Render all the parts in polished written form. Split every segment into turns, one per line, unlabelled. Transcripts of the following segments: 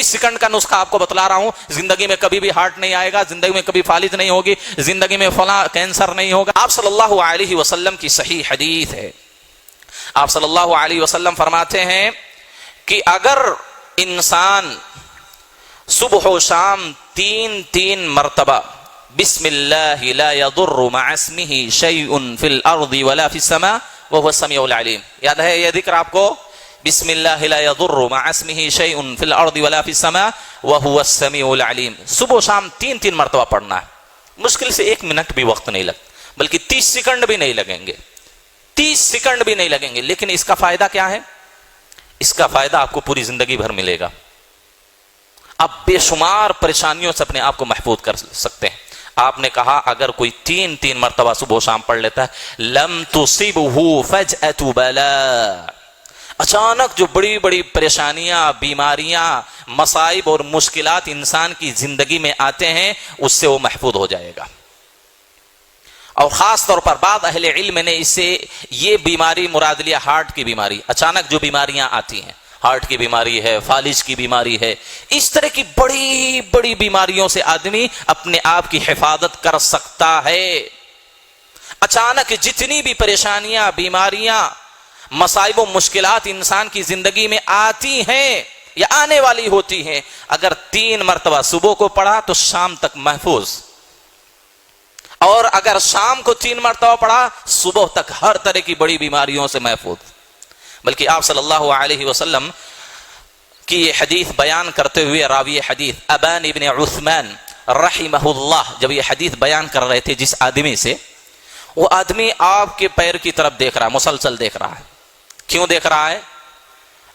Second کا نسخہ آپ کو بتلا رہا ہوں، زندگی میں کبھی بھی ہارٹ نہیں آئے گا، زندگی میں کبھی فالج نہیں ہوگی، زندگی میں فلاں کینسر نہیں ہوگا۔ آپ صلی اللہ علیہ وسلم کی صحیح حدیث ہے، آپ صلی اللہ علیہ وسلم فرماتے ہیں کہ اگر انسان صبح و شام تین مرتبہ بسم اللہ لا يضر مع اسمه شيء في الارض ولا في السماء وهو السميع العليم، یاد ہے یہ ذکر آپ کو؟ بسم اللہ لا يضر مع اسمه شيء في الارض ولا في السماء وهو السميع العليم، صبح و شام تین مرتبہ پڑھنا ہے۔ مشکل سے 1 منٹ بھی وقت نہیں لگ، بلکہ 30 سیکنڈ بھی نہیں لگیں گے، 30 سیکنڈ بھی نہیں لگیں گے۔ لیکن اس کا فائدہ کیا ہے؟ اس کا فائدہ آپ کو پوری زندگی بھر ملے گا، آپ بے شمار پریشانیوں سے اپنے آپ کو محفوظ کر سکتے ہیں۔ آپ نے کہا اگر کوئی تین مرتبہ صبح و شام پڑھ لیتا ہے، لم تصبہ فجأة بلاء، اچانک جو بڑی بڑی پریشانیاں، بیماریاں، مصائب اور مشکلات انسان کی زندگی میں آتے ہیں، اس سے وہ محفوظ ہو جائے گا۔ اور خاص طور پر بعض اہل علم نے اس سے یہ بیماری مراد لیا ہارٹ کی بیماری، اچانک جو بیماریاں آتی ہیں، ہارٹ کی بیماری ہے، فالج کی بیماری ہے، اس طرح کی بڑی بڑی بیماریوں سے آدمی اپنے آپ کی حفاظت کر سکتا ہے۔ اچانک جتنی بھی پریشانیاں، بیماریاں، مصائب و مشکلات انسان کی زندگی میں آتی ہیں یا آنے والی ہوتی ہیں، اگر 3 مرتبہ صبح کو پڑھا تو شام تک محفوظ، اور اگر شام کو 3 مرتبہ پڑھا صبح تک ہر طرح کی بڑی بیماریوں سے محفوظ۔ بلکہ آپ صلی اللہ علیہ وسلم کی یہ حدیث بیان کرتے ہوئے راوی حدیث ابان ابن عثمان رحمہ اللہ جب یہ حدیث بیان کر رہے تھے جس آدمی سے، وہ آدمی آپ کے پیر کی طرف دیکھ رہا ہے، مسلسل دیکھ رہا ہے۔ کیوں دیکھ رہا ہے؟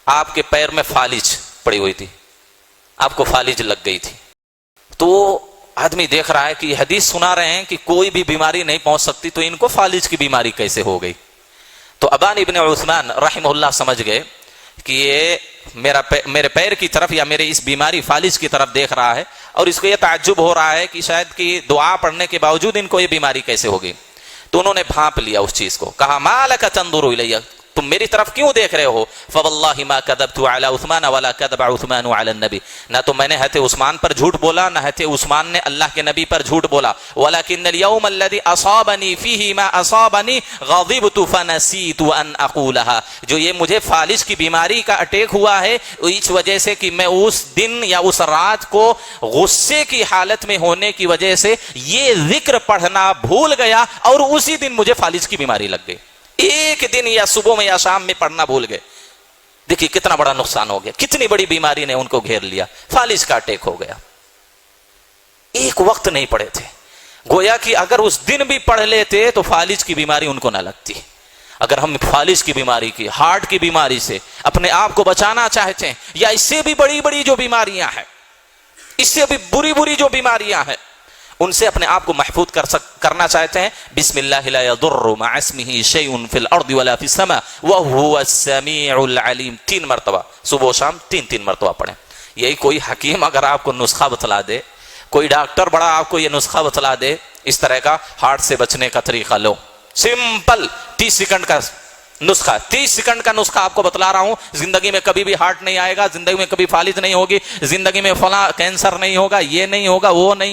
آپ کے پیر میں فالج پڑی ہوئی تھی، آپ کو فالج لگ گئی تھی، تو آدمی دیکھ رہا ہے کہ یہ حدیث سنا رہے ہیں کہ کوئی بھی بیماری نہیں پہنچ سکتی، تو ان کو فالج کی بیماری کیسے ہو گئی؟ تو ابان ابن عثمان رحمہ اللہ سمجھ گئے کہ یہ میرے پیر کی طرف یا میرے اس بیماری فالج کی طرف دیکھ رہا ہے، اور اس کو یہ تعجب ہو رہا ہے کہ شاید کہ دعا پڑھنے کے باوجود ان کو یہ بیماری کیسے ہوگی۔ تو انہوں نے بھانپ لیا اس چیز کو، کہا ما لک تنظر الی، تم میری طرف کیوں دیکھ رہے ہو؟ فواللہ ما کذبت علی عثمان ولا کذب عثمان علی النبی، نہ تو میں نے حضرت عثمان پر جھوٹ بولا، نہ حضرت عثمان نے اللہ کے نبی پر جھوٹ بولا، ولکن اليوم الذی اصابنی فیہ ما اصابنی غضبت فنسیت ان اقولها، جو یہ مجھے فالج کی بیماری کا اٹیک ہوا ہے اس وجہ سے کہ میں اس دن یا اس رات کو غصے کی حالت میں ہونے کی وجہ سے یہ ذکر پڑھنا بھول گیا، اور اسی دن مجھے فالج کی بیماری لگ گئی، ایک دن یا صبح میں یا شام میں پڑھنا بھول گئے۔ دیکھیے کتنا بڑا نقصان ہو گیا، کتنی بڑی بیماری نے ان کو گھیر لیا، فالج کا اٹیک ہو گیا، ایک وقت نہیں پڑھے تھے۔ گویا کہ اگر اس دن بھی پڑھ لیتے تو فالج کی بیماری ان کو نہ لگتی۔ اگر ہم فالج کی بیماری کی، ہارٹ کی بیماری سے اپنے آپ کو بچانا چاہتے ہیں، یا اس سے بھی بڑی بڑی جو بیماریاں ہیں، اس سے بھی بری جو بیماریاں ہیں، ان سے اپنے آپ کو محفوظ کرنا چاہتے ہیں، بسم اللہ لا يضر مع اسمه شيء في الارض ولا في السماء وهو السميع العليم، 3 مرتبہ صبح و شام 3 مرتبہ پڑھیں۔ یہی کوئی حکیم اگر آپ کو نسخہ بتلا دے، کوئی ڈاکٹر بڑا آپ کو یہ نسخہ بتلا دے، اس طرح کا ہارٹ سے بچنے کا طریقہ لو، سمپل 30 سیکنڈ کا نسخہ، 30 سیکنڈ کا نسخہ آپ کو بتلا رہا ہوں، زندگی میں کبھی بھی ہارٹ نہیں آئے گا، زندگی میں کبھی فالج نہیں ہوگی، زندگی میں فلاں کینسر نہیں ہوگا، یہ نہیں ہوگا، وہ نہیں